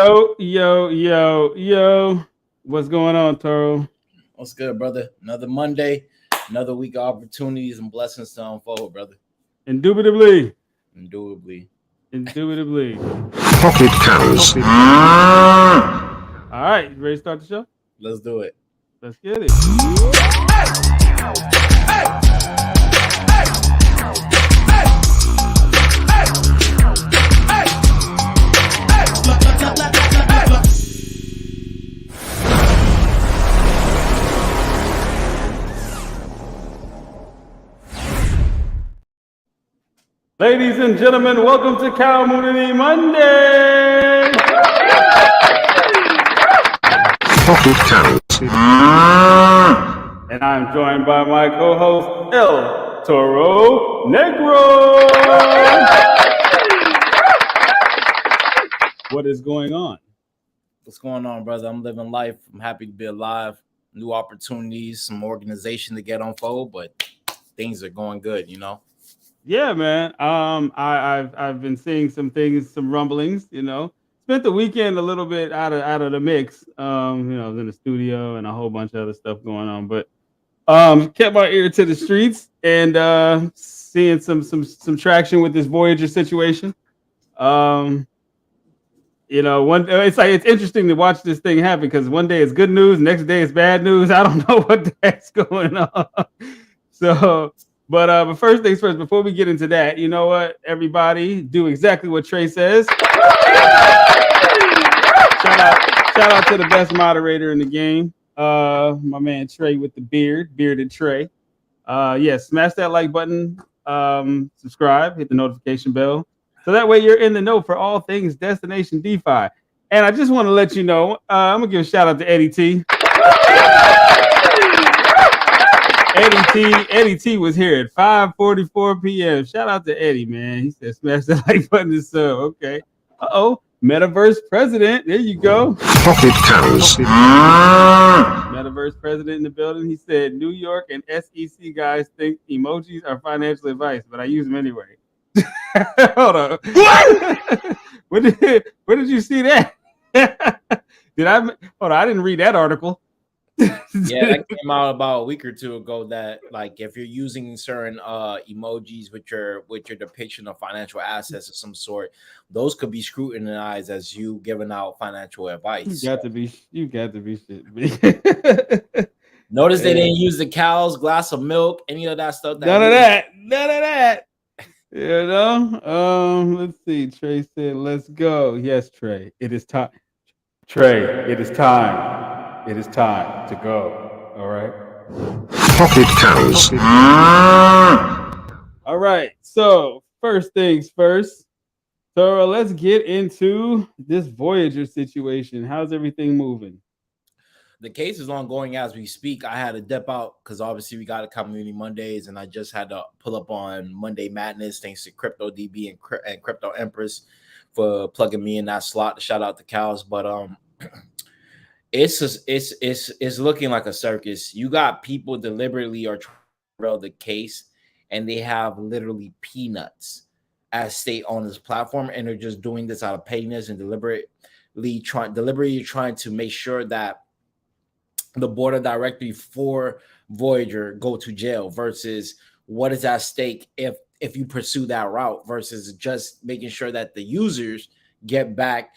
Yo. What's going on, Toro? What's good, brother? Another Monday, another week of opportunities and blessings to unfold, brother. Indubitably. Indubitably. Indubitably. Pocketcows. All right, you ready to start the show? Let's do it. Let's get it. Ladies and gentlemen, welcome to Cowmoonity Monday. Pocketcows. And I'm joined by my co-host, El Toro Negro. What is going on? What's going on, brother? I'm living life. I'm happy to be alive. New opportunities, some organization to get unfold, but things are going good, you know. Yeah, man. I've been seeing some things, some rumblings. Spent the weekend a little bit out of the mix. I was in the studio and a whole bunch of other stuff going on, but kept my ear to the streets and seeing some traction with this Voyager situation. It's interesting to watch this thing happen because one day it's good news, next day it's bad news. I don't know what the heck's going on. But first things first, before we get into that, you know what? Everybody do exactly what Trey says. Shout out to the best moderator in the game. My man Trey with the bearded Trey. Smash that like button, subscribe, hit the notification bell. So that way you're in the know for all things Destination DeFi. And I just want to let you know, I'm going to give a shout out to Eddie T. Eddie T was here at 5:44 p.m. Shout out to Eddie, man. He said smash the like button and sub. Okay. Uh-oh. Metaverse president. There you go. Pocketcows. Metaverse president in the building. He said New York and SEC guys think emojis are financial advice, but I use them anyway. Hold on. What? Where did you see that? Hold on, I didn't read that article. Yeah, that came out about a week or two ago that like if you're using certain emojis with your depiction of financial assets of some sort, those could be scrutinized as you giving out financial advice. You got to be shit. Notice they didn't use the cow's glass of milk, any of that stuff. None of that. Let's see. Trey said, "Let's go." Yes, Trey. It is time. Trey, it is time. It is time to go. All right. Pocketcows. All right. So first things first. So let's get into this Voyager situation. How's everything moving? The case is ongoing as we speak. I had to dip out because obviously we got a Community Mondays, and I just had to pull up on Monday Madness thanks to Crypto DB and Crypto Empress for plugging me in that slot. Shout out to Cows, but it's looking like a circus. You got people deliberately are trying to rail the case, and they have literally peanuts as stake on this platform, and they're just doing this out of pettiness and deliberately trying to make sure that the board of directors for Voyager go to jail versus what is at stake if you pursue that route versus just making sure that the users get back,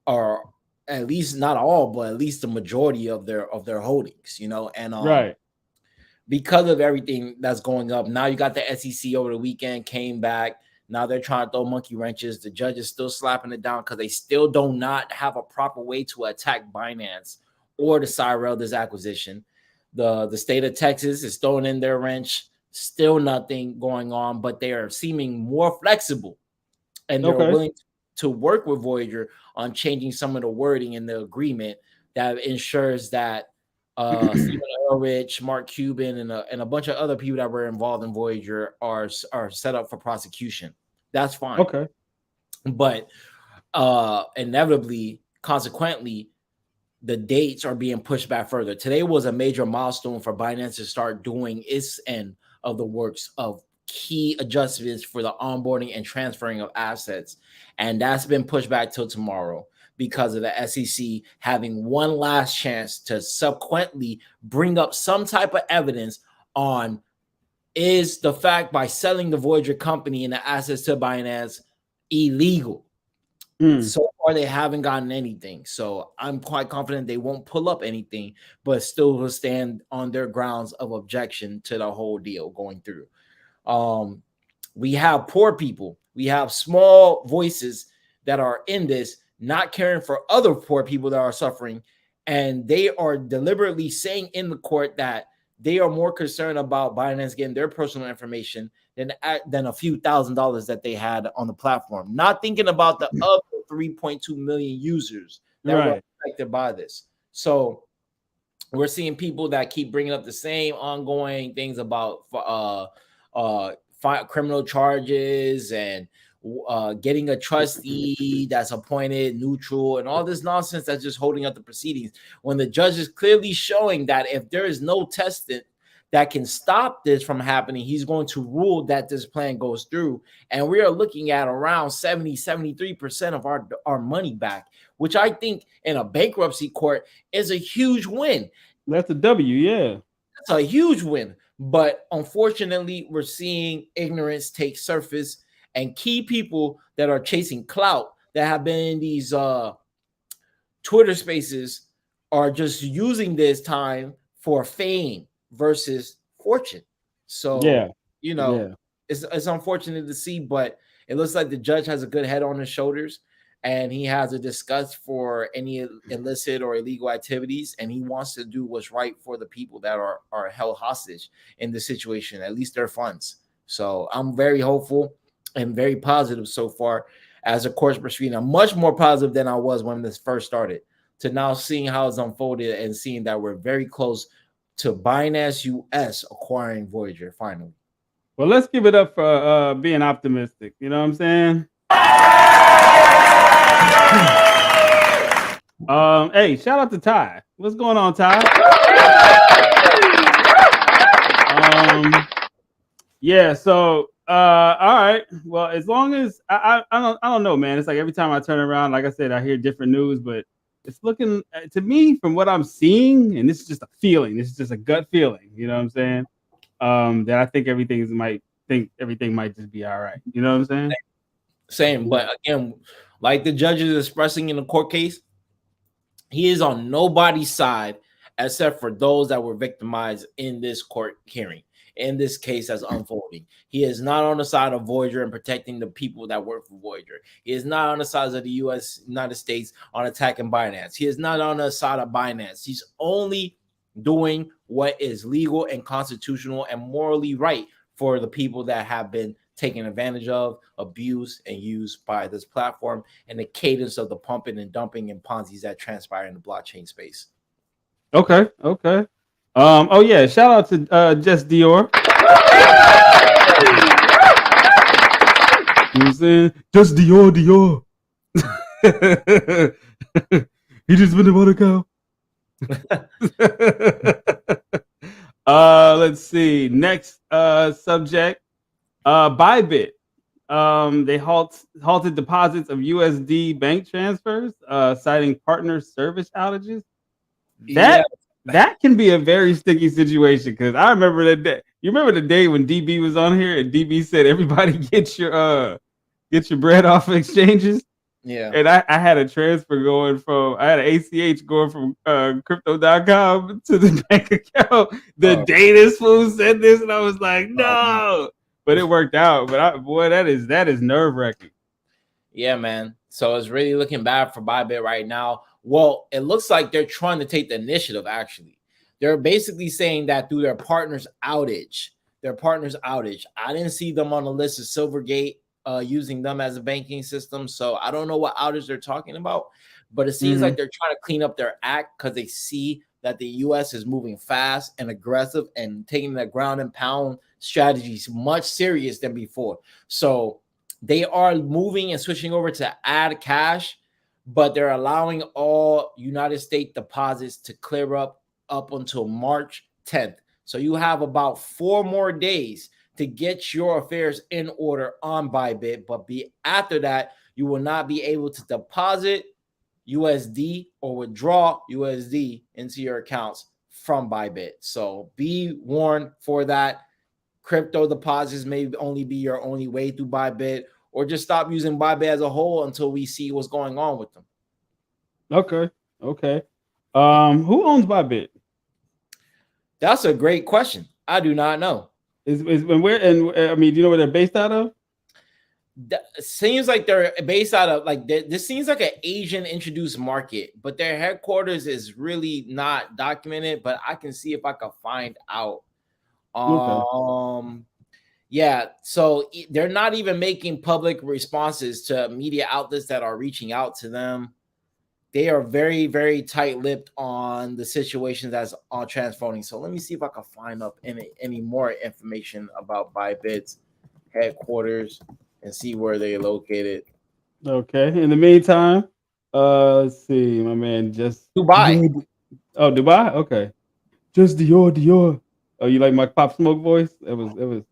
or at least not all, but at least the majority of their holdings, and right. Because of everything that's going up, now you got the SEC over the weekend came back. Now they're trying to throw monkey wrenches. The judge is still slapping it down because they still do not have a proper way to attack Binance or the Cyrell this acquisition. The state of Texas is throwing in their wrench. Still nothing going on, but they are seeming more flexible, and they're willing to work with Voyager on changing some of the wording in the agreement that ensures that Stephen Ulrich, Mark Cuban, and a bunch of other people that were involved in Voyager are set up for prosecution. That's fine. Okay. But inevitably, consequently, the dates are being pushed back further. Today was a major milestone for Binance to start doing its end of the works of key adjustments for the onboarding and transferring of assets. And that's been pushed back till tomorrow. because of the SEC having one last chance to subsequently bring up some type of evidence on is the fact by selling the Voyager company and the assets to Binance illegal. So far, they haven't gotten anything. So I'm quite confident they won't pull up anything, but still will stand on their grounds of objection to the whole deal going through. We have poor people. We have small voices that are in this, not caring for other poor people that are suffering. And they are deliberately saying in the court that they are more concerned about Binance getting their personal information than a few $1,000s that they had on the platform, not thinking about the other 3.2 million users that were affected by this. So we're seeing people that keep bringing up the same ongoing things about criminal charges and getting a trustee that's appointed neutral and all this nonsense that's just holding up the proceedings, when the judge is clearly showing that if there is no testing that can stop this from happening, he's going to rule that this plan goes through. And we are looking at around 73% of our money back, which I think in a bankruptcy court is a huge win. That's a W, yeah. That's a huge win. But unfortunately, we're seeing ignorance take surface, and key people that are chasing clout that have been in these Twitter spaces are just using this time for fame versus fortune. So, it's unfortunate to see, but it looks like the judge has a good head on his shoulders, and he has a disgust for any illicit or illegal activities, and he wants to do what's right for the people that are held hostage in this situation, at least their funds. So I'm very hopeful and very positive so far as the court's proceeding. I'm much more positive than I was when this first started, to now seeing how it's unfolded and seeing that we're very close to Binance US acquiring Voyager finally. Well, let's give it up for being optimistic. You know what I'm saying? Hey, shout out to Ty. What's going on, Ty? Yeah, so all right. Well, as long as I don't know, man. It's like every time I turn around, like I said, I hear different news, but it's looking to me from what I'm seeing, and this is just a feeling. This is just a gut feeling. You know what I'm saying? That I think everything might just be all right. You know what I'm saying? Same, but again, like the judge is expressing in the court case, he is on nobody's side except for those that were victimized in this court hearing, in this case that's unfolding. He is not on the side of Voyager and protecting the people that work for Voyager. He is not on the side of the United States on attacking Binance. He is not on the side of Binance. He's only doing what is legal and constitutional and morally right for the people that have been taken advantage of, abused, and used by this platform, and the cadence of the pumping and dumping and Ponzi's that transpire in the blockchain space. Okay. Oh yeah, shout out to Jess Dior. You know what I'm saying? Just Dior. He just been about a cow. Let's see. Next subject. Bybit. They halted deposits of USD bank transfers, citing partner service outages. That can be a very sticky situation, because I remember that day. You remember the day when DB was on here and DB said everybody get your bread off of exchanges? Yeah. And I had a transfer I had an ACH going from crypto.com to the bank account the day this fool said this, and I was like, no. But it worked out. But that is nerve-wracking. Yeah, man. So it's really looking bad for Bybit right now. Well, it looks like they're trying to take the initiative, actually. They're basically saying that through their partner's outage. I didn't see them on the list of Silvergate using them as a banking system. So I don't know what outage they're talking about. But it seems like they're trying to clean up their act because they see that the U.S. is moving fast and aggressive and taking the ground and pound strategies much serious than before. So they are moving and switching over to add cash, but they're allowing all United States deposits to clear up until March 10th. So you have about 4 more days to get your affairs in order on Bybit, but after that, you will not be able to deposit USD or withdraw USD into your accounts from Bybit. So be warned for that. Crypto deposits may only be your only way through Bybit, or just stop using Bybit as a whole until we see what's going on with them. Okay. Who owns Bybit? That's a great question. I do not know. Is and where? And I mean, do you know where they're based out of? Seems like they're based out of this seems like an Asian introduced market, but their headquarters is really not documented. But I can see if I can find out. Okay. Yeah, so they're not even making public responses to media outlets that are reaching out to them. They are very, very tight-lipped on the situation that's on transfolding. So let me see if I can find up any more information about Bybit's headquarters and see where they're located. Okay. In the meantime, let's see, my man, just Dubai. Oh, Dubai. Okay. Just Dior. Oh, you like my Pop Smoke voice? It was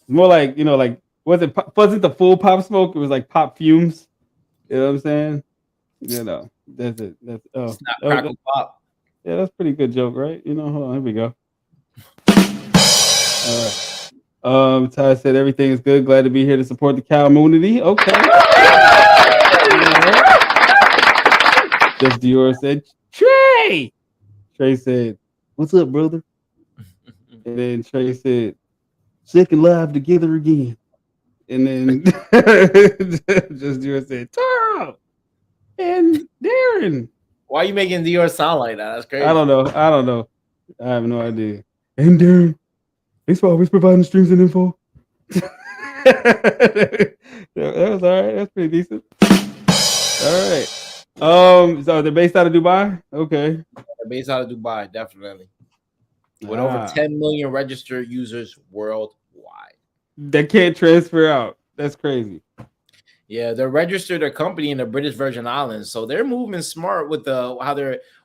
more like, like wasn't the full Pop Smoke? It was like Pop Fumes. You know what I'm saying? That's it. That's It's not Crackle Pop. Yeah, that's a pretty good joke, right? Hold on, here we go. All right. Ty said everything is good. Glad to be here to support the Cowmoonity. Okay. Just Dior said, Trey. Trey said, what's up, brother? And then Trey said, second live together again. And then just Dior said, Taro and Darren. Why are you making Dior sound like that? That's crazy. I don't know. I have no idea. And Darren, thanks for always providing streams and info. That was all right. That's pretty decent. All right. So they're based out of Dubai? Okay. They're based out of Dubai, definitely. With over 10 million registered users worldwide. That can't transfer out. That's crazy. Yeah, they're registered a company in the British Virgin Islands, so they're moving smart with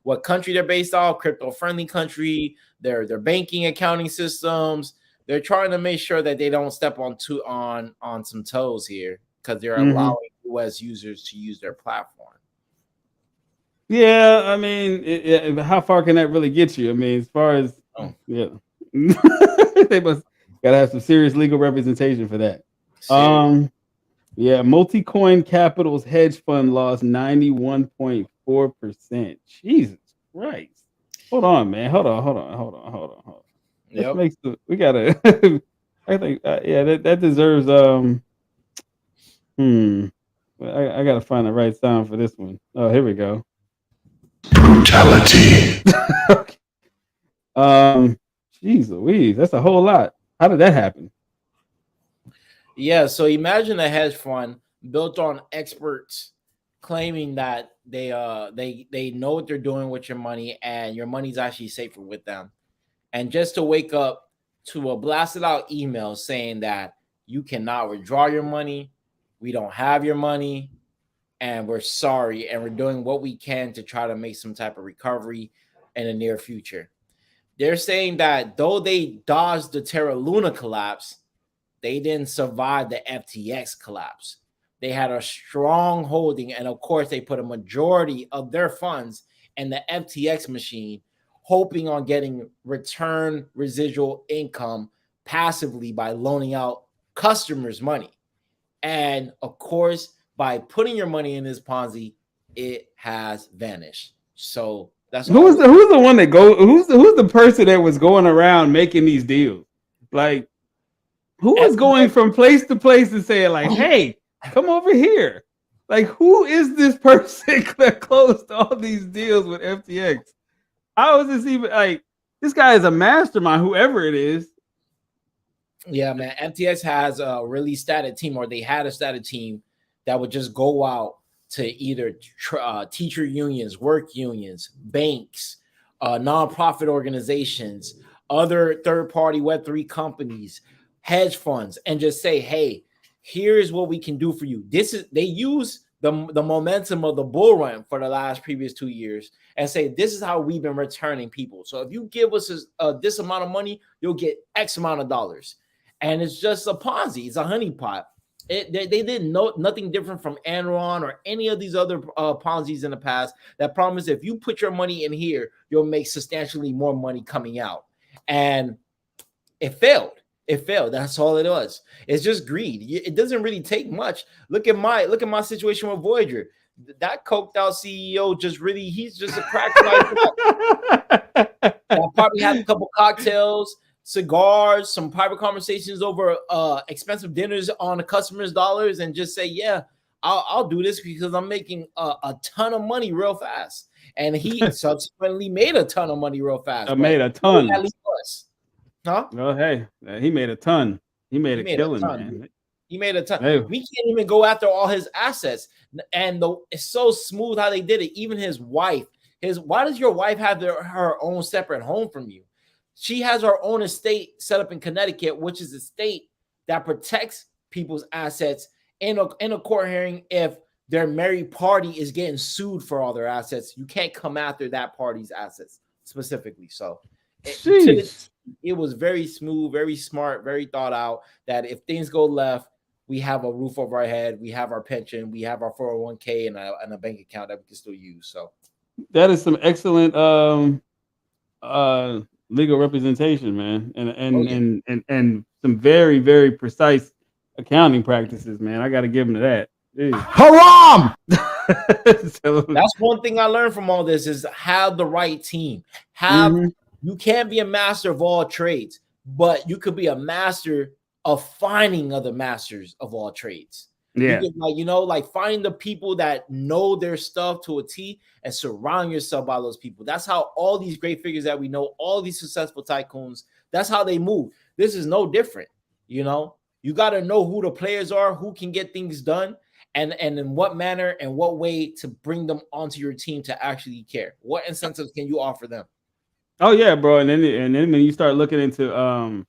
what country they're based off, crypto-friendly country, their banking accounting systems. They're trying to make sure that they don't step on some toes here because they're allowing US users to use their platform. Yeah, I mean, how far can that really get you? I mean, as far as yeah, they must gotta have some serious legal representation for that. Yeah, Multi-Coin Capital's hedge fund lost 91.4%. Jesus Christ! Hold on, man. Hold on. Yep. We gotta. I think that deserves I gotta find the right sound for this one. Oh, here we go. Brutality. Okay. Jeez Louise, that's a whole lot. How did that happen? Yeah, so imagine a hedge fund built on experts claiming that they know what they're doing with your money and your money's actually safer with them. And just to wake up to a blasted out email saying that you cannot withdraw your money, we don't have your money, and we're sorry, and we're doing what we can to try to make some type of recovery in the near future. They're saying that though they dodged the Terra Luna collapse, they didn't survive the FTX collapse. They had a strong holding, and of course, they put a majority of their funds in the FTX machine, hoping on getting return residual income passively by loaning out customers' money. And of course, by putting your money in this Ponzi, it has vanished. So that's who's the one that who's the person that was going around making these deals? Like, who was going from place to place and saying, like, hey, come over here? Like, who is this person that closed all these deals with FTX? How is this even like this guy is a mastermind, whoever it is? Yeah, man. FTX has a really static team, or they had a static team that would just go out to either teacher unions, work unions, banks, nonprofit organizations, other third-party Web3 companies, hedge funds, and just say, hey, here's what we can do for you. They use the momentum of the bull run for the last previous 2 years and say, this is how we've been returning people. So if you give us this amount of money, you'll get X amount of dollars. And it's just a Ponzi. It's a honeypot. They didn't know nothing different from Enron or any of these other Ponzi's in the past that promise if you put your money in here, you'll make substantially more money coming out. And it failed. It failed. That's all it was. It's just greed. It doesn't really take much. Look at my situation with Voyager. That coked out CEO he's just a crack. That probably had a couple cocktails, cigars, some private conversations over expensive dinners on the customers' dollars, and just say, yeah, I'll do this because I'm making a ton of money real fast. And he subsequently made a ton of money real fast. I made a ton. Huh? Well, hey, he made a ton. He made a killing, man. He made a ton. Hey. We can't even go after all his assets. And it's so smooth how they did it. Even his wife. Why does your wife have her own separate home from you? She has her own estate set up in Connecticut, which is a state that protects people's assets in a court hearing. If their married party is getting sued for all their assets, you can't come after that party's assets specifically. So it was very smooth, very smart, very thought out, that if things go left, we have a roof over our head, we have our pension, we have our 401k and a bank account that we can still use. So that is some excellent legal representation, man, and some very, very precise accounting practices, man. I got to give them to that. Haram! So, that's one thing I learned from all this is have the right team. You can't be a master of all trades, but you could be a master of finding other masters of all trades. Yeah, you can, find the people that know their stuff to a T and surround yourself by those people. That's how all these great figures that we know, all these successful tycoons, that's how they move. This is no different. You got to know who the players are, who can get things done, and in what manner and what way to bring them onto your team to actually care. What incentives can you offer them? Oh yeah, bro. And then when you start looking into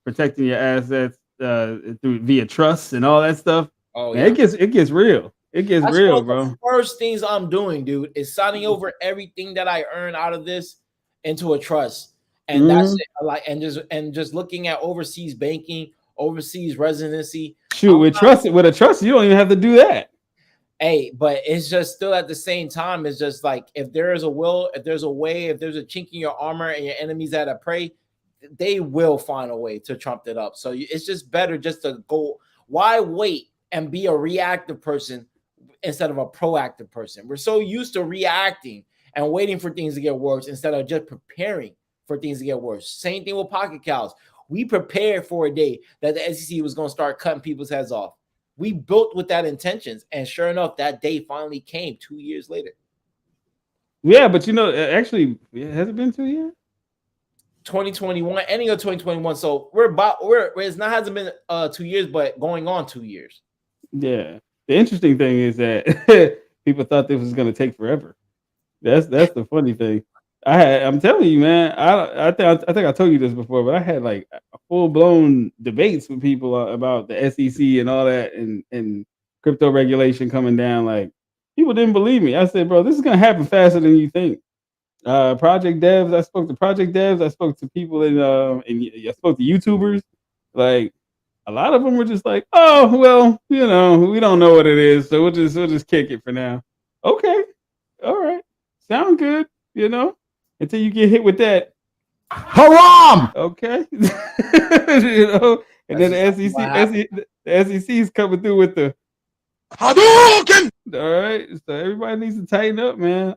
protecting your assets via trusts and all that stuff, man, it gets real. That's real, bro. The first things I'm doing, dude, is signing over everything that I earn out of this into a trust. And that's it. And just looking at overseas banking, overseas residency. Shoot, with a trust, you don't even have to do that. Hey, but it's just still at the same time, it's just like if there is a will, if there's a way, if there's a chink in your armor and your enemies at a prey, they will find a way to trump it up. So it's just better just to go. Why wait and be a reactive person instead of a proactive person? We're so used to reacting and waiting for things to get worse instead of just preparing for things to get worse. Same thing with Pocket Cows. We prepared for a day that the SEC was going to start cutting people's heads off. We built with that intentions, and sure enough, that day finally came 2 years later. Yeah, but actually, has it been 2 years? 2021, ending of 2021. So it's not hasn't been 2 years, but going on 2 years. Yeah. The interesting thing is that people thought this was going to take forever. That's the funny thing. I'm telling you, man. I think I told you this before, but I had like full blown debates with people about the SEC and all that, and crypto regulation coming down. Like people didn't believe me. I said, bro, this is gonna happen faster than you think. Project devs. I spoke to project devs. I spoke to people and I spoke to YouTubers. Like a lot of them were just like, oh well, we don't know what it is, so we'll just kick it for now. Okay, all right, sound good, until you get hit with that haram. Okay. And then the SEC is coming through with the Hadouken. All right, so everybody needs to tighten up, man.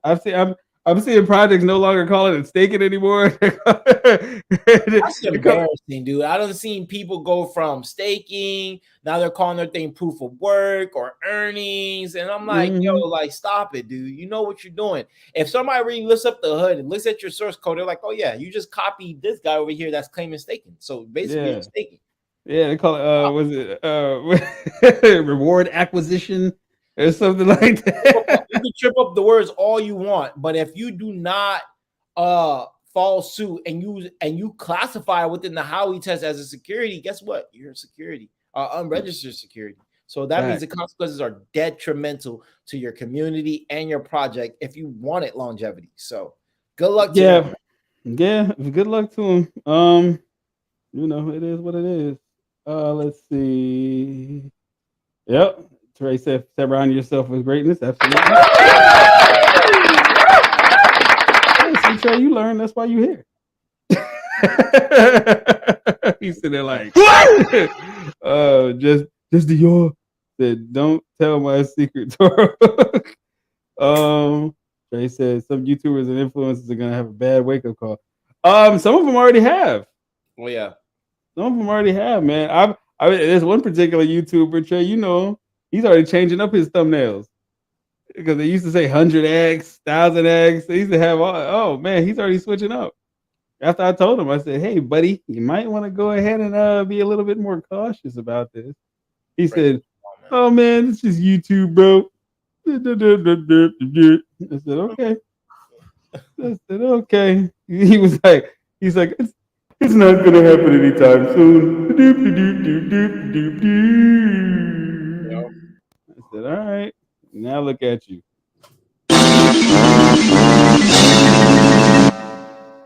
I'm seeing projects no longer calling it staking anymore. That's embarrassing, dude. I don't seen people go from staking, now they're calling their thing proof of work or earnings. And I'm like, stop it, dude. You know what you're doing. If somebody really lifts up the hood and looks at your source code, they're like, oh yeah, you just copied this guy over here that's claiming staking. So basically you're staking. Yeah, they call it reward acquisition or something like that. You can trip up the words all you want, but if you do not follow suit and you classify within the Howey test as a security, guess what? You're a security, unregistered security. So that means the consequences are detrimental to your community and your project if you wanted longevity. So good luck to them. Yeah, good luck to them. It is what it is. Let's see. Yep. Trey said, surround yourself with greatness. Absolutely. Hey, see, Trey, you learn. That's why you here. He's sitting there like, just Dior said, don't tell my secret. Trey said some YouTubers and influencers are gonna have a bad wake up call. Some of them already have. Well, yeah. Some of them already have, man. There's one particular YouTuber, Trey, you know, he's already changing up his thumbnails because they used to say 100x, 1000x. They used to have oh man, he's already switching up. After I told him, I said, "Hey, buddy, you might want to go ahead and be a little bit more cautious about this." He said, "Oh man, it's just YouTube, bro." I said, "Okay." I said, "Okay." He's like, it's not gonna happen anytime soon. I said, "All right." Now look at you.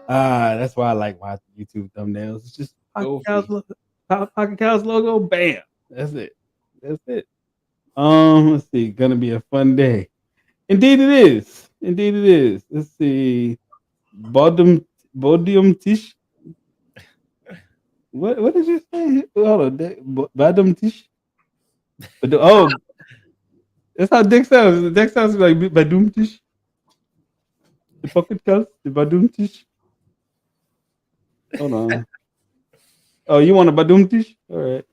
That's why I like watching YouTube thumbnails. It's just Pocket Cows logo. Bam. That's it. Let's see. Gonna be a fun day. Indeed it is. Let's see. Bodium Tish. What did you say? Hold on. Bodium Tish. Oh, that's how Dick sounds. Dick sounds like Badum Tish. The Pocket Cows. The Badum Tish. Hold on. Oh, you want a Badum Tish? All right.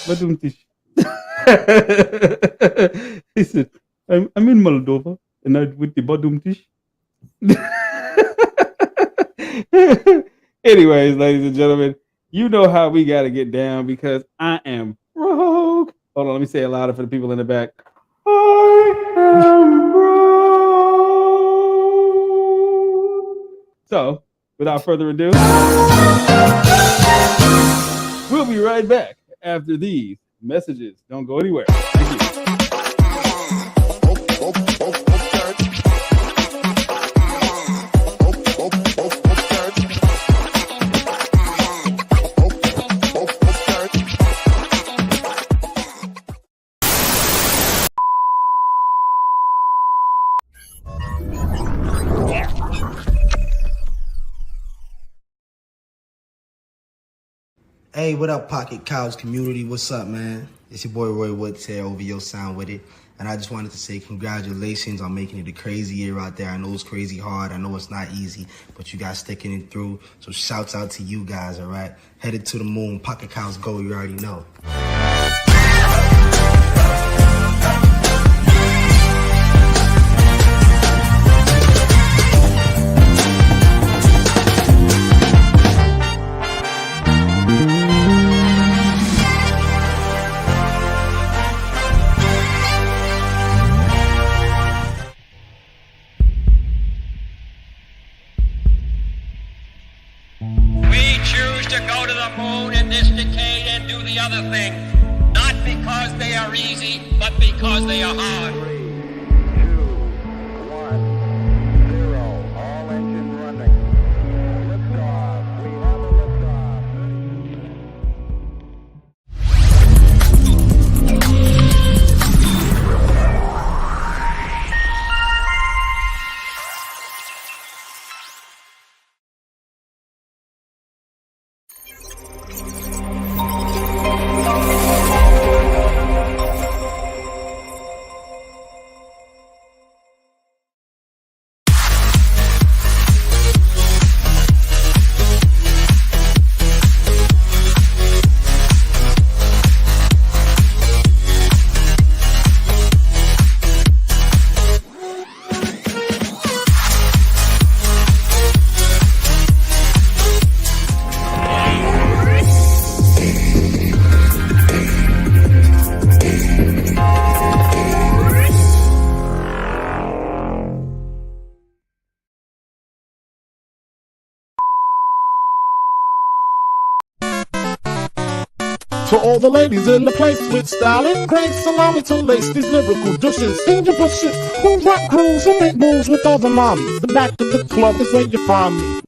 Badum Tish. He said, I'm in Moldova and I with the Badum Tish. Anyways, ladies and gentlemen, you know how we got to get down because I am broke. Hold on, let me say it louder for the people in the back. I am broke. So, without further ado, we'll be right back after these messages. Don't go anywhere. Thank you. Hey, what up, Pocket Cows community? What's up, man? It's your boy Roy Woods here, OVO Sound with it. And I just wanted to say congratulations on making it a crazy year out there. I know it's crazy hard. I know it's not easy, but you guys sticking it through. So shouts out to you guys, all right? Headed to the moon. Pocket Cows go, you already know. To go to the moon in this decade and do the other thing, not because they are easy, but because they are hard. 3, 2, 1, 0, all engine running. Liftoff. We have a To all the ladies in the place with style and grace, allow me to lace these lyrical douches in your bushes. Who rock grooves and make moves with all the mommies. The back of the club is where you find me.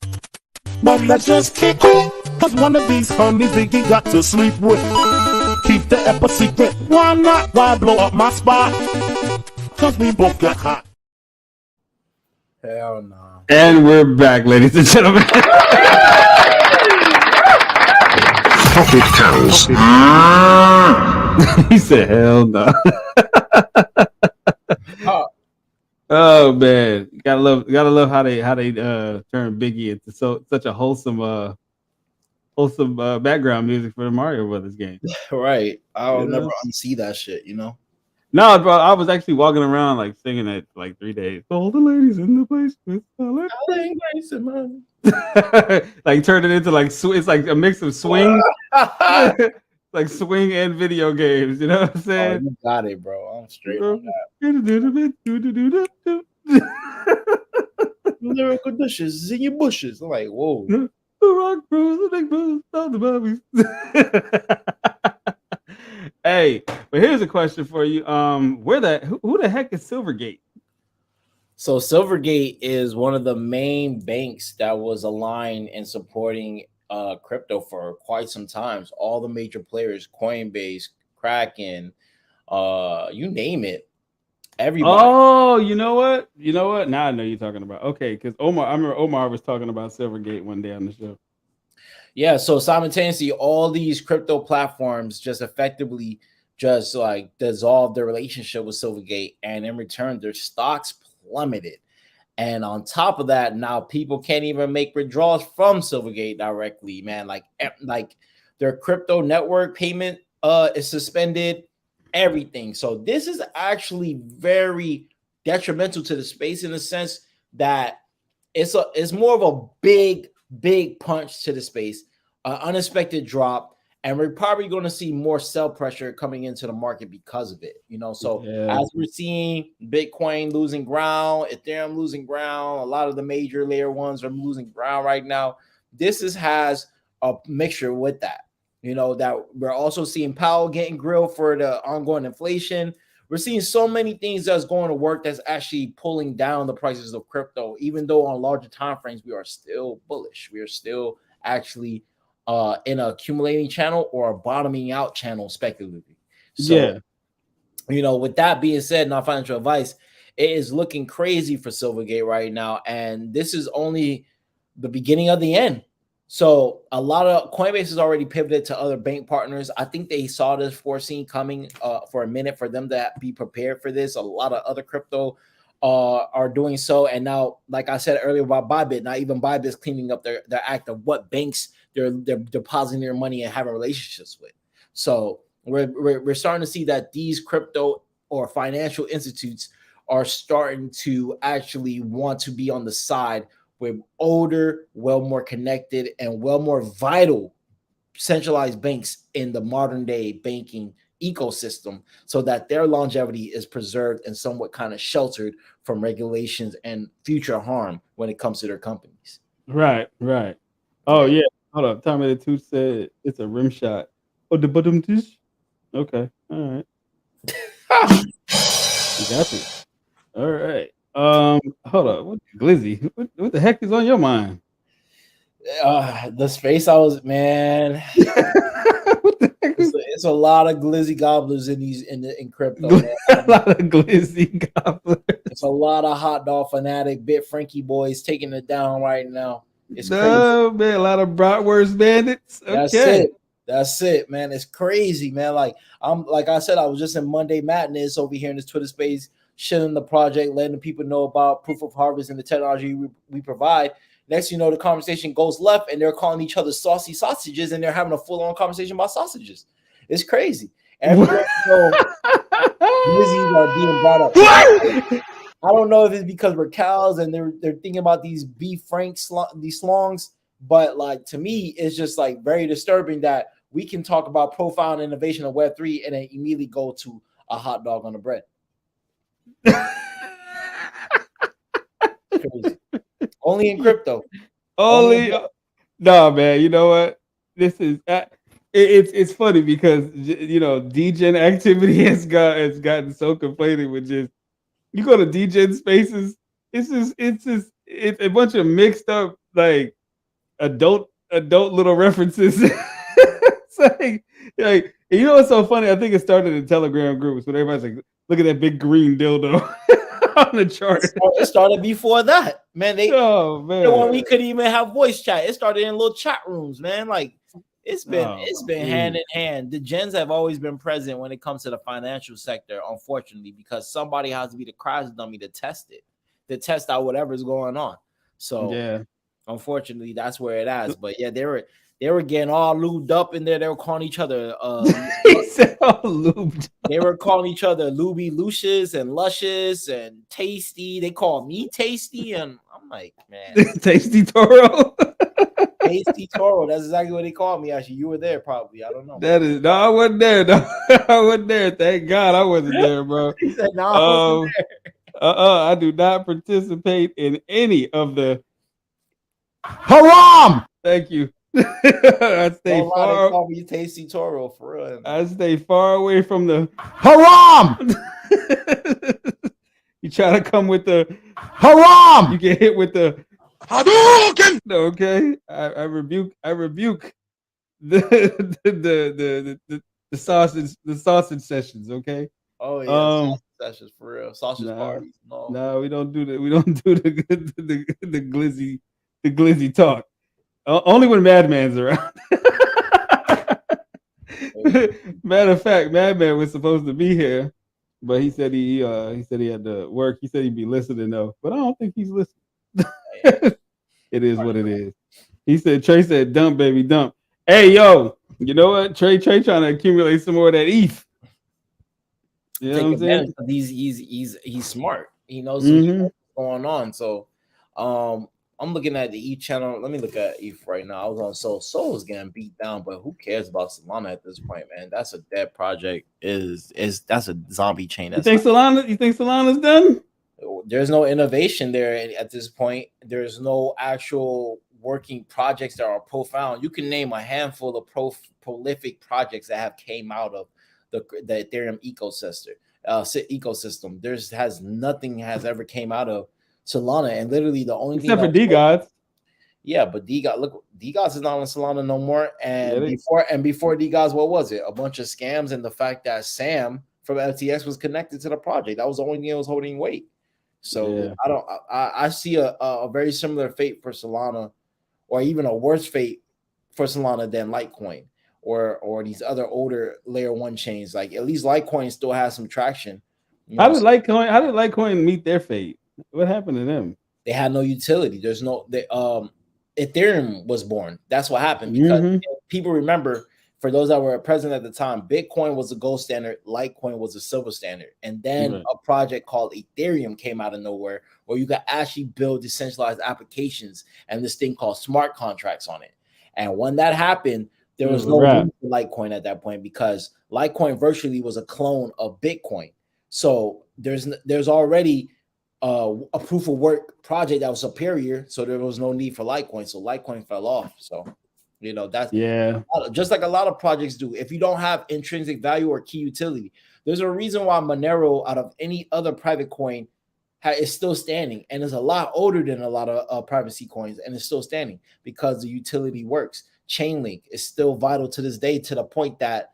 But let's just kick it. Cause one of these honeys Biggie got to sleep with. Keep the ep a secret. Why not? Why blow up my spot? Cause we both got hot. Hell no. And we're back, ladies and gentlemen. Pocket Cows. He said, "Hell no." Oh man, gotta love how they turn Biggie into such a wholesome background music for the Mario Brothers game. Right. I'll You know? never unsee that shit, you know? No, bro, I was actually walking around like singing it for like 3 days. All the ladies in the place with salad. Like turned it into like it's like a mix of swing, like swing and video games. You know what I'm Oh, saying? you got it, bro. I'm straight on that. Lyrical dishes in your bushes. I'm like, whoa. The rock bros, the big bros, all the bobbies. Hey, but here's a question for you. Who the heck is Silvergate? So Silvergate is one of the main banks that was aligned in supporting crypto for quite some time. All the major players, Coinbase, Kraken, you name it. Everybody. Oh, you know what? Now I know you're talking about. Okay, because I remember Omar was talking about Silvergate one day on the show. Yeah, so simultaneously, all these crypto platforms just effectively just like dissolved their relationship with Silvergate, and in return, their stocks plummeted. And on top of that, now people can't even make withdrawals from Silvergate directly, man. Like their crypto network payment is suspended, everything. So this is actually very detrimental to the space in the sense that it's more of a big punch to the space, unexpected drop, and we're probably going to see more sell pressure coming into the market because of it. You know, so as we're seeing Bitcoin losing ground, Ethereum losing ground, a lot of the major layer ones are losing ground right now. This has a mixture with that. You know, that we're also seeing Powell getting grilled for the ongoing inflation. We're seeing so many things that's going to work that's actually pulling down the prices of crypto, even though on larger time frames we are still bullish. We are still actually in an accumulating channel or a bottoming out channel speculatively. So, you know, with that being said, not financial advice, it is looking crazy for Silvergate right now, and this is only the beginning of the end. So a lot of Coinbase has already pivoted to other bank partners. I think they saw this foreseen coming for a minute for them to be prepared for this. A lot of other crypto are doing so. And now, like I said earlier about Bybit, now even Bybit is cleaning up their act of what banks they're depositing their money and having relationships with. So we're starting to see that these crypto or financial institutes are starting to actually want to be on the side with older, well more connected, and well more vital centralized banks in the modern day banking ecosystem, so that their longevity is preserved and somewhat kind of sheltered from regulations and future harm when it comes to their companies. Right. Oh yeah. Hold up. Tommy the Tooth said it's a rim shot. Oh, the bottom dish. Okay. All right. Got you. All right. Hold up. What Glizzy? What the heck is on your mind? The space I was, man. What the heck is it's a lot of glizzy gobblers in crypto. a lot of glizzy gobblers. It's a lot of hot dog fanatic Bit Frankie boys taking it down right now. It's crazy. Man, a lot of bratwurst bandits. Okay. That's it, man. It's crazy, man. Like I said, I was just in Monday Madness over here in this Twitter space, shilling the project, letting people know about proof of harvest and the technology we provide. Next, you know, the conversation goes left, and they're calling each other saucy sausages, and they're having a full-on conversation about sausages. It's crazy. Everywhere glizzies are being brought up. I don't know if it's because we're cows and they're thinking about these beef franks, these slongs, but like to me, it's just like very disturbing that we can talk about profile and innovation of Web3 and then immediately go to a hot dog on the bread. Crazy. Only in crypto. No, man. You know what? This is it's funny because you know degen activity has gotten so complaining with just you go to degen spaces. It's a bunch of mixed up like adult adult little references. It's like you know what's so funny? I think it started in Telegram groups when everybody's like, look at that big green dildo on the chart. It started before that, man. Oh man, when we couldn't even have voice chat, it started in little chat rooms, man. Like it's been hand in hand. The gens have always been present when it comes to the financial sector, unfortunately, because somebody has to be the crash dummy to test it, to test out whatever's going on. So yeah, unfortunately, that's where it is. But yeah, they were getting all lubed up in there. They were calling each other he said all lubed. They were calling each other Luby Lucious and Luscious and Tasty. They called me Tasty, and I'm like, man, Tasty Toro. Tasty Toro. That's exactly what they called me. Actually, you were there, probably. I don't know. That is no, I wasn't there. No, I wasn't there. Thank God I wasn't there, bro. He said, "No, I wasn't there." I do not participate in any of the Haram! Thank you. I stay far. They call me Tasty Toro for real. I stay far away from the Haram! You try to come with the Haram! You get hit with the Hadouken! Okay, I rebuke the sausage sessions. Okay. Oh yeah, sausage sessions for real. Sausage parties. No, we don't do that. We don't do the glizzy talk. Only when Madman's around. Matter of fact, Madman was supposed to be here, but he said he had to work. He said he'd be listening though, but I don't think he's listening. It is what it is. He said, Trey said, dump, baby, dump. Hey, yo, you know what? Trey trying to accumulate some more of that ETH. You know what I'm saying? He's smart. He knows what's going on. So I'm looking at the ETH channel. Let me look at ETH right now. I was on Sol. Sol is getting beat down, but who cares about Solana at this point, man? That's a dead project. That's a zombie chain. You think Solana's done? There's no innovation there at this point. There's no actual working projects that are profound. You can name a handful of prolific projects that have came out of the Ethereum ecosystem. Nothing has ever came out of Solana, and literally the only except thing for DeGods. Yeah, but DeGods is not on Solana no more. And before DeGods, what was it? A bunch of scams and the fact that Sam from FTX was connected to the project. That was the only thing that was holding weight. So I see a very similar fate for Solana, or even a worse fate for Solana than Litecoin or these other older layer one chains. Like at least Litecoin still has some traction. How did Litecoin meet their fate? What happened to them? They had no utility. There's no Ethereum was born. That's what happened because people remember, for those that were present at the time, Bitcoin was the gold standard, Litecoin was the silver standard. And then a project called Ethereum came out of nowhere where you could actually build decentralized applications and this thing called smart contracts on it. And when that happened, there was no need for Litecoin at that point because Litecoin virtually was a clone of Bitcoin. So there's already a proof of work project that was superior, so there was no need for Litecoin. So Litecoin fell off. So that's just like a lot of projects do. If you don't have intrinsic value or key utility, there's a reason why Monero, out of any other private coin, is still standing and is a lot older than a lot of privacy coins, and it's still standing because the utility works. Chainlink is still vital to this day, to the point that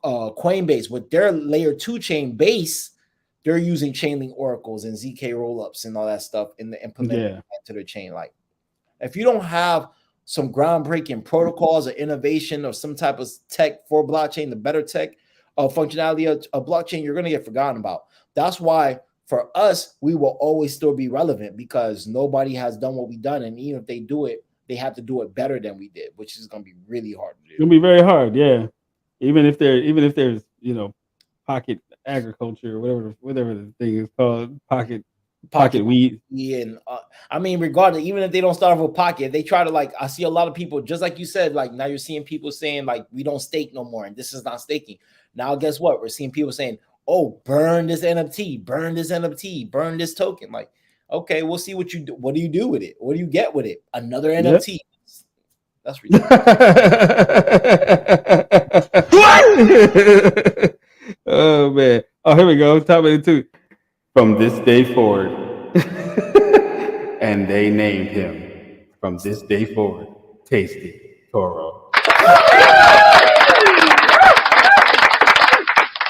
Coinbase, with their layer 2 chain base, they're using Chainlink oracles and ZK rollups and all that stuff in the implementation to their chain. Like, if you don't have some groundbreaking protocols or innovation or some type of tech for blockchain, the better tech functionality of blockchain, you're going to get forgotten about. That's why for us, we will always still be relevant because nobody has done what we've done. And even if they do it, they have to do it better than we did, which is going to be really hard to do. It's going to be very hard. Yeah. Even if there's, pocket agriculture or whatever the thing is called, pocket weed. Yeah, and I mean, regardless, even if they don't start off with pocket, they try to I see a lot of people, just like you said, like now you're seeing people saying like we don't stake no more, and this is not staking. Now, guess what? We're seeing people saying, "Oh, burn this NFT, burn this NFT, burn this token." Like, okay, we'll see what you do. What do you do with it? What do you get with it? Another NFT. That's ridiculous. Oh man! Oh, here we go. Top 82. From this day forward, and they named him from this day forward, Tasty. Toro.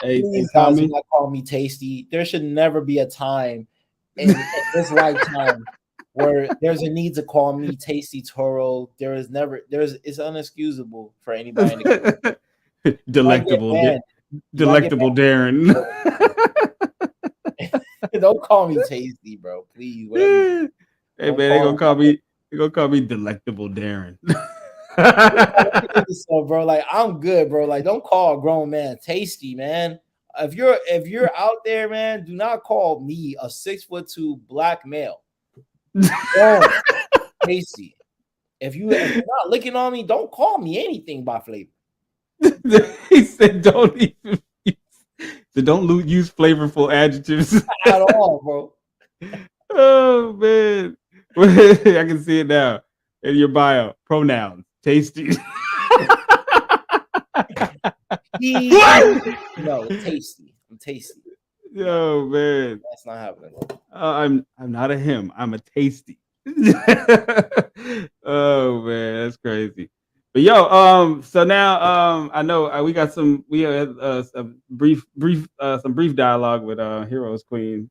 Please, guys, do not call me Tasty. There should never be a time in this lifetime where there's a need to call me Tasty Toro. It's unexcusable for anybody. Delectable Darren. Don't call me Tasty, bro. Please. Whatever. Hey man, they're gonna call me Delectable Darren. So, bro, like I'm good, bro. Like, don't call a grown man Tasty, man. If you're out there, man, do not call me a 6'2" black male. Tasty. If you're not licking on me, don't call me anything by flavor. He said don't use flavorful adjectives at all, bro. Oh man. I can see it now in your bio. Pronouns. Tasty. No, tasty. I'm tasty. Oh man. That's not happening. I'm not a him. I'm a tasty. Oh man, that's crazy. But yo, so now I know we had some brief dialogue with Heroes Queen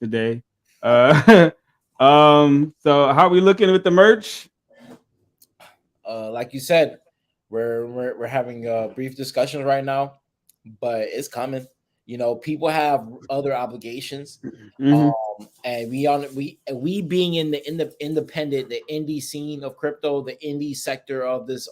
today. So how are we looking with the merch? Like you said, we're having brief discussions right now, but it's coming. You know, people have other obligations, and we being in the independent, the indie scene of crypto, the indie sector of this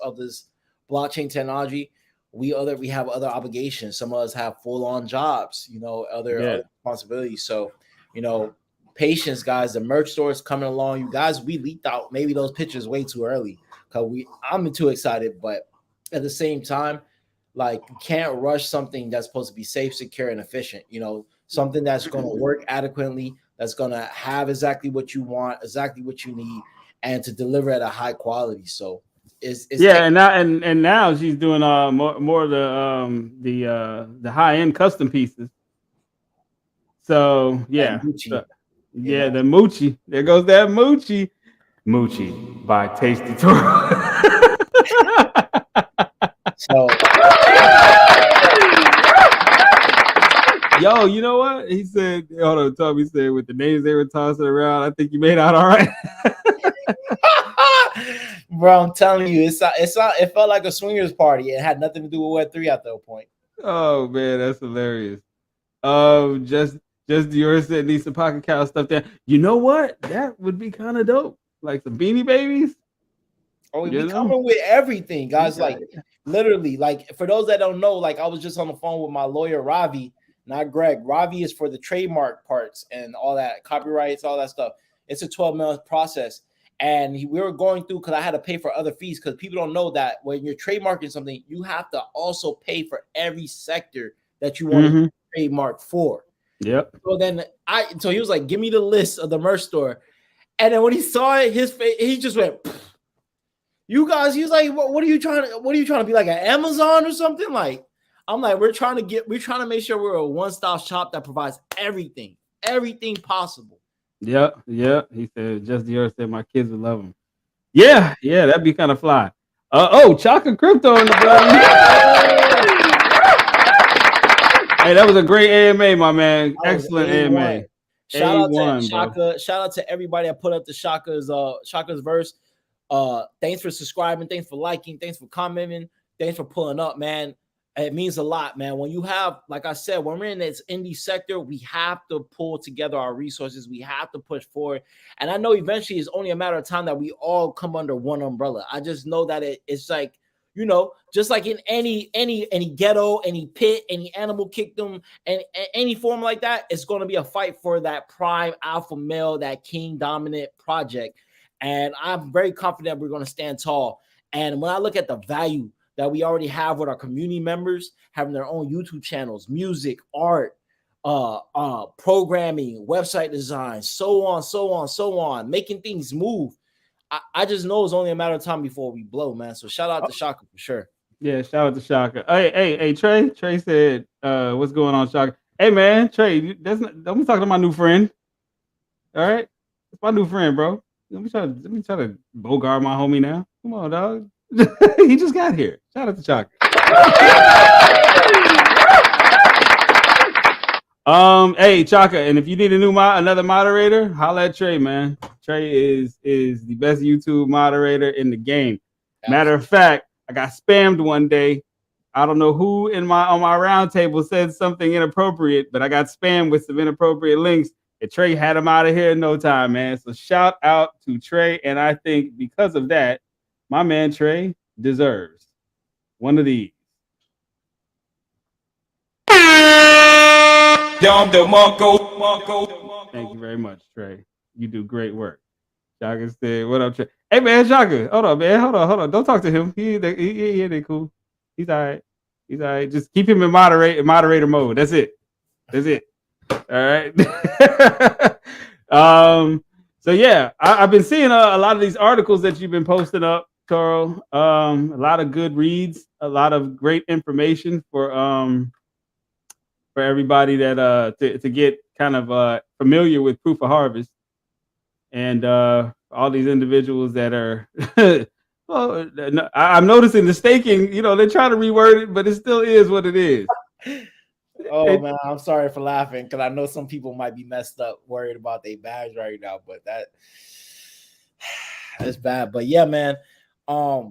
blockchain technology, we have other obligations. Some of us have full-on jobs, you know, other responsibilities. So, you know, patience, guys. The merch store is coming along. You guys, we leaked out maybe those pictures way too early because I'm too excited, but at the same time, like, you can't rush something that's supposed to be safe, secure, and efficient. You know, something that's going to work adequately, that's going to have exactly what you want, exactly what you need, and to deliver at a high quality. So it's and now she's doing more of the high end custom pieces. So yeah, the Moochie. There goes that Moochie. Moochie by Tasty Toro. So, yo, you know what? He said, hold on, Tommy said, with the names they were tossing around, I think you made out all right. Bro, I'm telling you, it felt like a swingers party. It had nothing to do with Web3 at that point. Oh man, that's hilarious. Just Dior said need some Pocket Cow stuff there. You know what? That would be kind of dope. Like some Beanie Babies. Oh, we coming with everything, guys. Like, literally, like, for those that don't know, like, I was just on the phone with my lawyer, Ravi, not Greg. Ravi is for the trademark parts and all that, copyrights, all that stuff. It's a 12-month process. And we were going through, because I had to pay for other fees, because people don't know that when you're trademarking something, you have to also pay for every sector that you want to trademark for. Yep. So he was like, give me the list of the merch store. And then when he saw it, his face, he just went, pfft. You guys, he was like, what are you trying to be, like an Amazon or something? Like, I'm like, we're trying to make sure we're a one-stop shop that provides everything possible. Yeah. He said, just Dior said my kids would love him. Yeah, that'd be kind of fly. Chaka Crypto in the building. Hey, that was a great AMA, my man. Excellent AMA. Shout out to Shaka. Shout out to everybody that put up the Shaka's verse. Thanks for subscribing, thanks for liking, thanks for commenting, thanks for pulling up, man. It means a lot, man. When you have, like I said, when we're in this indie sector, we have to pull together our resources. We have to push forward. And I know eventually it's only a matter of time that we all come under one umbrella. I just know that it's like, you know, just like in any ghetto, any pit, any animal kingdom, and any form like that, it's going to be a fight for that prime alpha male, that king dominant project. And I'm very confident we're going to stand tall. And when I look at the value that we already have with our community members, having their own YouTube channels, music, art, programming, website design, so on, making things move, I just know it's only a matter of time before we blow, man. So shout out to Shaka for sure. Yeah, shout out to Shaka. Hey, Trey. Trey said, what's going on, Shaka? Hey, man, Trey, don't be talking to my new friend. All right? It's my new friend, bro. Let me try to bogart my homie now. Come on, dog. He just got here. Shout out to Chaka. Hey Chaka, and if you need another moderator, holla at Trey, man. Trey is the best YouTube moderator in the game. Matter of fact, I got spammed one day. I don't know who on my round table said something inappropriate, but I got spammed with some inappropriate links. And Trey had him out of here in no time, man. So shout out to Trey, and I think because of that, my man Trey deserves one of these. Thank you very much, Trey. You do great work. Shaka said, "What up, Trey?" Hey man, Shaka, hold on, man, hold on. Don't talk to him. He ain't cool. He's all right. He's all right. Just keep him in moderator mode. That's it. All right. So yeah, I've been seeing a lot of these articles that you've been posting up, Carl. A lot of good reads, a lot of great information for everybody that to get kind of familiar with proof of harvest, and all these individuals that are well, I'm noticing the staking, they're trying to reword it, but it still is what it is. Oh man, I'm sorry for laughing because I know some people might be messed up worried about their bags right now, but that's bad. But yeah, man,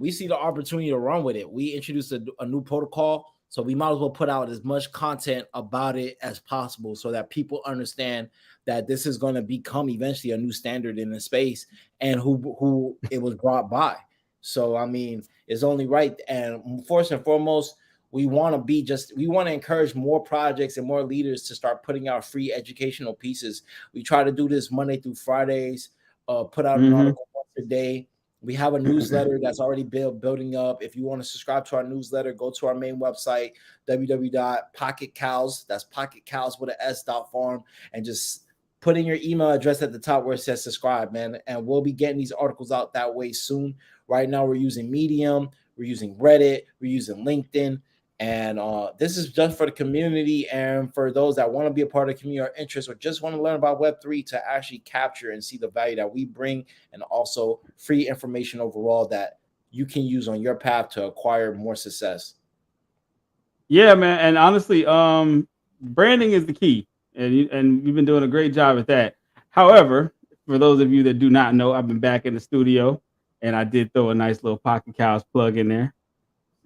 we see the opportunity to run with it. We introduced a new protocol. So we might as well put out as much content about it as possible so that people understand that this is going to become eventually a new standard in the space and who it was brought by. So, I mean, it's only right. And first and foremost, we want to encourage more projects and more leaders to start putting out free educational pieces. We try to do this Monday through Fridays, put out an article once a day. We have a newsletter that's already building up. If you want to subscribe to our newsletter, go to our main website, www.pocketcows, that's pocketcows with an s.farm, and just put in your email address at the top where it says subscribe, man. And we'll be getting these articles out that way soon. Right now, we're using Medium, we're using Reddit, we're using LinkedIn. And this is just for the community and for those that want to be a part of the community or interest or just want to learn about Web3 to actually capture and see the value that we bring, and also free information overall that you can use on your path to acquire more success. Yeah, man. And honestly, branding is the key. And you've been doing a great job at that. However, for those of you that do not know, I've been back in the studio and I did throw a nice little Pocket Cows plug in there.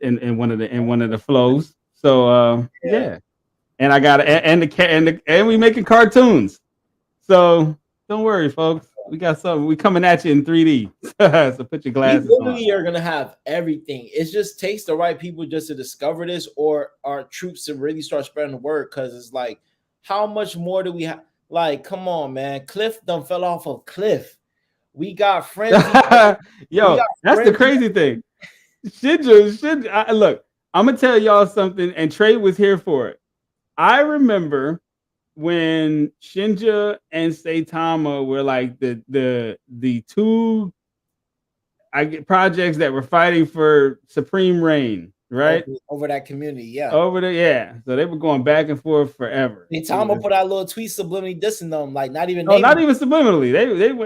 In one of the flows, so yeah, and I got and we making cartoons, so don't worry, folks. We got something. We coming at you in 3D. So put your glasses on. We are gonna have everything. It just takes the right people just to discover this, or our troops to really start spreading the word. Because it's like, how much more do we have? Like, come on, man. Cliff done fell off a cliff. We got friends. That's the crazy thing. Look, I'm gonna tell y'all something, and Trey was here for it. I remember when Shinja and Saitama were like the two projects that were fighting for supreme reign, right? Over that community, yeah. So they were going back and forth forever. Saitama put out a little tweet subliminally dissing them, like not even subliminally.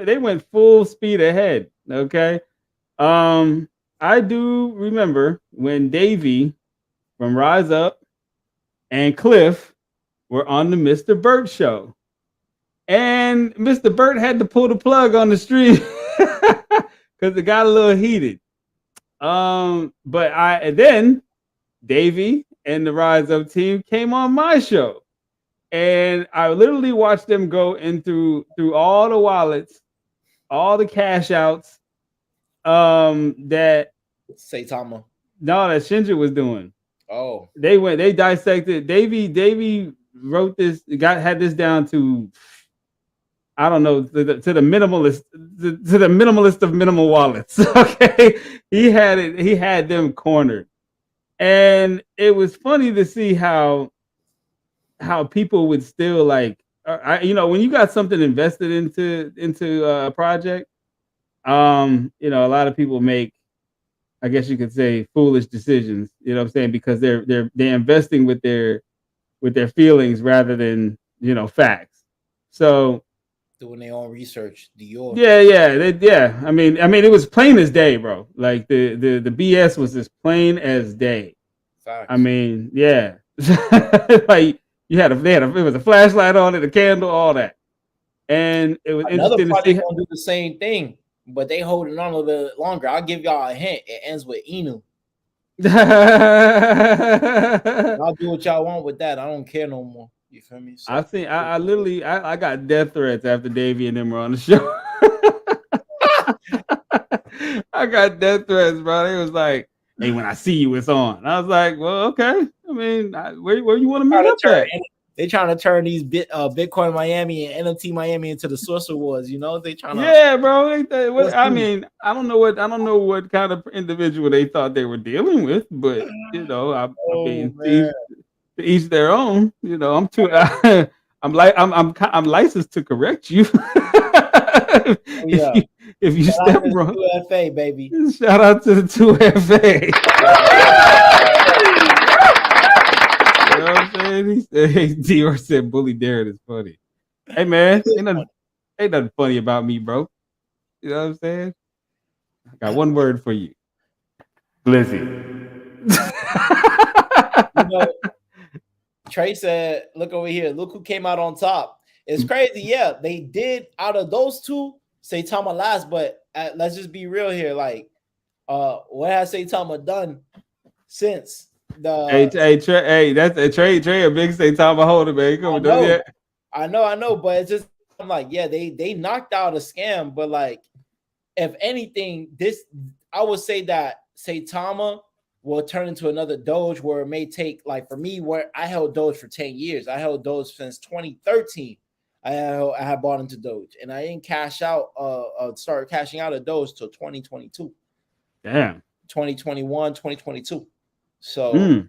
They went full speed ahead. Okay. I do remember when Davey from Rise Up and Cliff were on the Mr. Burt show. And Mr. Burt had to pull the plug on the stream because it got a little heated. But then Davey and the Rise Up team came on my show. And I literally watched them go in through all the wallets, all the cash outs, that Saitama. No, that Shinja was doing. Oh, they dissected. Davey wrote this, had this down to, I don't know, to the minimalist, to the minimalist of minimal wallets. Okay, he had them cornered, and it was funny to see how people would still like, when you got something invested into a project. A lot of people make, I guess you could say, foolish decisions. You know what I'm saying? Because they're investing with their feelings rather than facts. So doing their own research. Dior. Yeah. I mean, it was plain as day, bro. Like the BS was as plain as day. Facts. I mean, yeah, like it was a flashlight on it, a candle, all that, and it was Another interesting to project see. gonna do the same thing, but they holding on a little bit longer. I'll give y'all a hint. It ends with Inu. Y'all do what y'all want with that. I don't care no more. You feel me? So, I literally got death threats after Davey and them were on the show. I got death threats, bro. They was like, "Hey, when I see you, it's on." I was like, "Well, okay. I mean, where you want to meet up at?" They trying to turn these Bitcoin Miami and NFT Miami into the Sorcerer Wars. You know, they trying to. Yeah, bro. I mean, I don't know what kind of individual they thought they were dealing with, but you know, I mean, to each their own. You know, I'm licensed to correct you. If you step wrong, 2FA, baby. Shout out to the 2FA. You know what I'm saying? He said, Dior said, "Bully Darren is funny." Hey man, ain't nothing funny about me, bro. You know what I'm saying? I got one word for you, Glizzy. You know, Trey said, "Look over here. Look who came out on top." It's crazy. Yeah, they did. Out of those two, Saitama last, but let's just be real here. Like, what has Saitama done since the? Hey, Trey, that's a Trey, a big Saitama holder, man. Come on, I know, but it's just I'm like, yeah, they knocked out a scam, but like, if anything, I would say that Saitama will turn into another Doge where it may take, like for me, where I held Doge for 10 years. I held Doge since 2013. I had bought into Doge, and I didn't start cashing out of Doge till 2022. Damn. 2021, 2022. So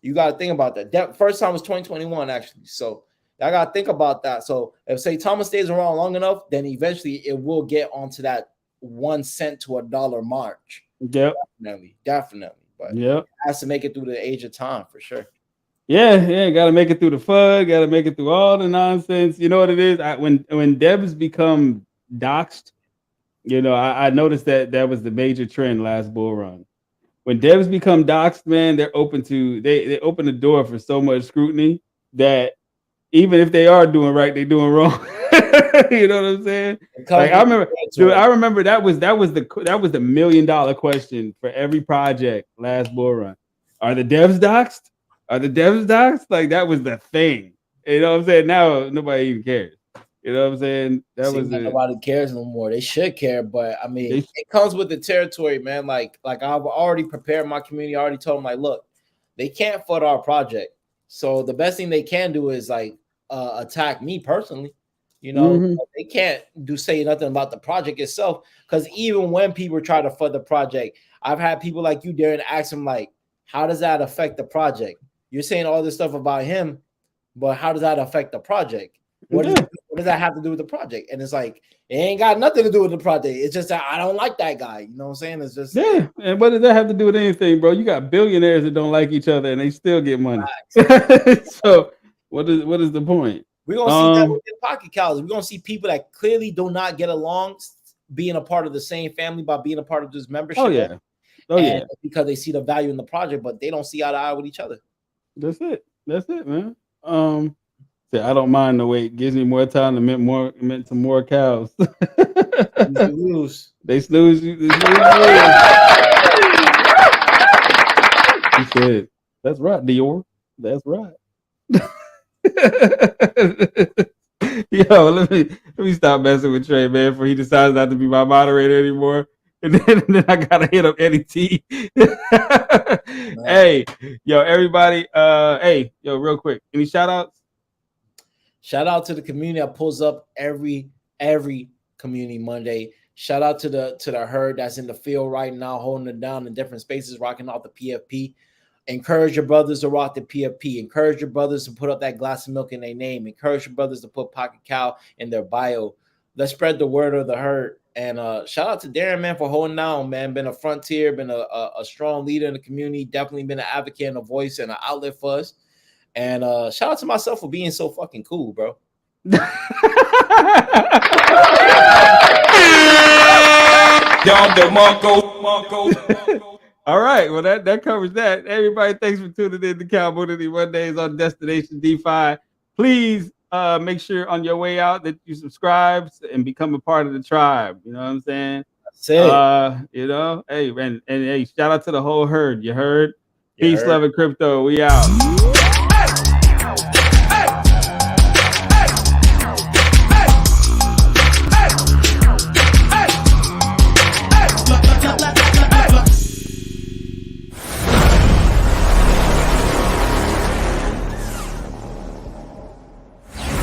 you got to think about that. That first time was 2021, actually. So I got to think about that. So if Saitama stays around long enough, then eventually it will get onto that 1 cent to $1 march. Yep. Definitely. But it has to make it through the age of time for sure. Yeah, got to make it through the FUD, got to make it through all the nonsense. You know what it is? When devs become doxxed, you know, I noticed that was the major trend last bull run. When devs become doxxed, man, they open the door for so much scrutiny that even if they are doing right, they're doing wrong. You know what I'm saying? Like I remember that was the $1 million question for every project last bull run. Are the devs doxxed? Like that was the thing. You know what I'm saying? Now nobody even cares. You know what I'm saying? Nobody cares no more. They should care, but I mean, it comes with the territory, man. Like I've already prepared my community. I already told them, like, look, they can't FUD our project. So the best thing they can do is like attack me personally. You know, they can't say nothing about the project itself. Because even when people try to FUD the project, I've had people like you, Darren, ask them like, how does that affect the project? You're saying all this stuff about him, but how does that affect the project? What does that have to do with the project? And it's like, it ain't got nothing to do with the project. It's just that I don't like that guy. You know what I'm saying? It's just And what does that have to do with anything, bro? You got billionaires that don't like each other and they still get money. So what is the point? We're gonna see that with the Pocket Cows. We're gonna see people that clearly do not get along being a part of the same family by being a part of this membership. Because they see the value in the project, but they don't see eye to eye with each other. That's it, man. I don't mind the wait. Gives me more time to mint some more cows. They snooze you. He said, "That's right, Dior. That's right." Yo, let me stop messing with Trey, man, before he decides not to be my moderator anymore. And then I gotta hit up Eddie T. Hey, yo, everybody. Hey, yo, real quick. Any shout outs? Shout out to the community that pulls up every community Monday. Shout out to the herd that's in the field right now, holding it down in different spaces, rocking out the PFP. Encourage your brothers to rock the PFP. Encourage your brothers to put up that glass of milk in their name. Encourage your brothers to put Pocket Cow in their bio. Let's spread the word of the herd. And shout out to Darren, man, for holding down, man. Been a frontier, been a strong leader in the community. Definitely been an advocate and a voice and an outlet for us. And shout out to myself for being so fucking cool, bro. All right, well that covers that. Everybody, thanks for tuning in to Cowmoonity Mondays on Destination DeFi. Please make sure on your way out that you subscribe and become a part of the tribe. You know what I'm saying? That's it. You know, hey, and hey, shout out to the whole herd. You heard? You Peace, heard? love, and crypto. We out.